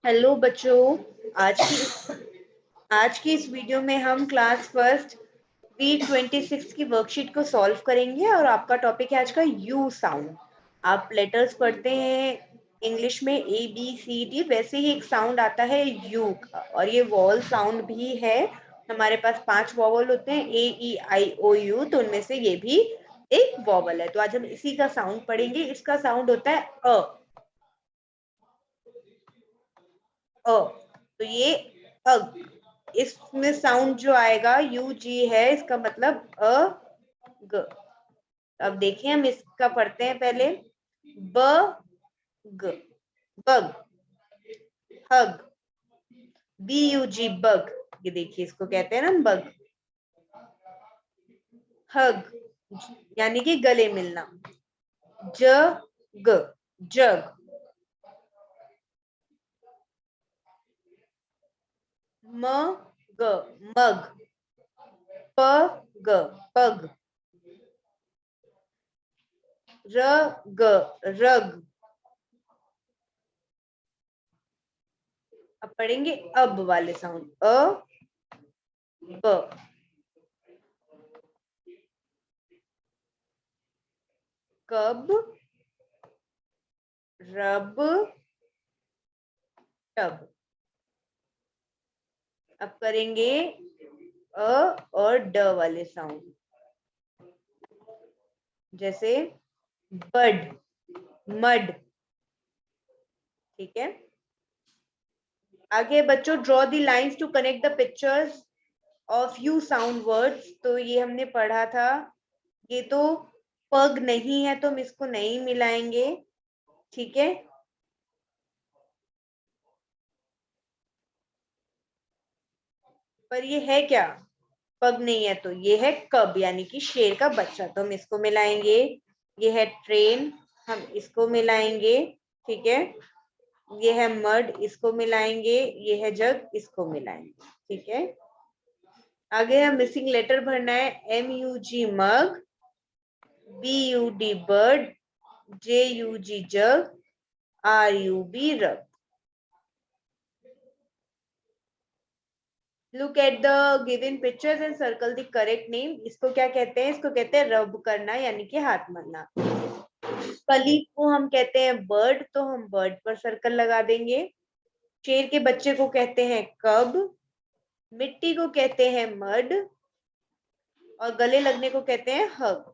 Hello बच्चों, आज की इस वीडियो में हम क्लास फर्स्ट V26 की वर्कशीट को सॉल्व करेंगे और आपका टॉपिक है आज का यू साउंड। आप लेटर्स पढ़ते हैं इंग्लिश में ABCD, वैसे ही एक साउंड आता है यू का, और ये वॉवल साउंड भी है। हमारे पास 5 वॉवल होते हैं AEIOU, तो उनमें से ये भी एक वॉवल है। तो आज हम इसी का साउंड पढ़ेंगे। इसका साउंड होता है अ। तो ये अग, इसमें साउंड जो आएगा UG है, इसका मतलब अ ग। अब देखिए हम इसका पढ़ते हैं पहले। ब ग, बग। हग, BUG बग, ये देखिए इसको कहते हैं ना बग। हग यानी कि गले मिलना। जग, जग। मग, मग। पग, पग। रग, रग। अब पढ़ेंगे अब वाले साउंड। ब, कब, रब, टब। अब करेंगे अ और ड वाले साउंड, जैसे बड, मड। ठीक है, आगे बच्चों draw the lines to connect the pictures of U sound words. तो ये हमने पढ़ा था। ये तो पग नहीं है तो हम इसको नहीं मिलाएंगे। ठीक है, पर ये है क्या? पग नहीं है, तो ये है कब यानी कि शेर का बच्चा, तो हम इसको मिलाएंगे। ये है ट्रेन, हम इसको मिलाएंगे। ठीक है, ये है मड, इसको मिलाएंगे। ये है जग, इसको मिलाएंगे। ठीक है, आगे हम मिसिंग लेटर भरना है। MUG मग, BUD बर्ड, JUG जग, RUB रग। Look at the given pictures and circle the correct name. इसको क्या कहते हैं? इसको कहते हैं रब करना, यानी कि हाथ मलना। कली को हम कहते हैं बर्ड, तो हम बर्ड पर सर्कल लगा देंगे। शेर के बच्चे को कहते हैं कब। मिट्टी को कहते हैं मड, और गले लगने को कहते हैं हग।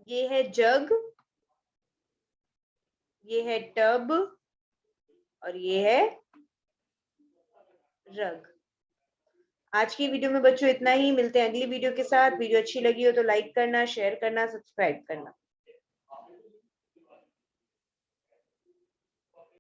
ये है जग, ये है टब, और ये है रग। आज की वीडियो में बच्चों इतना ही। मिलते हैं अगली वीडियो के साथ। वीडियो अच्छी लगी हो तो लाइक करना, शेयर करना, सब्सक्राइब करना।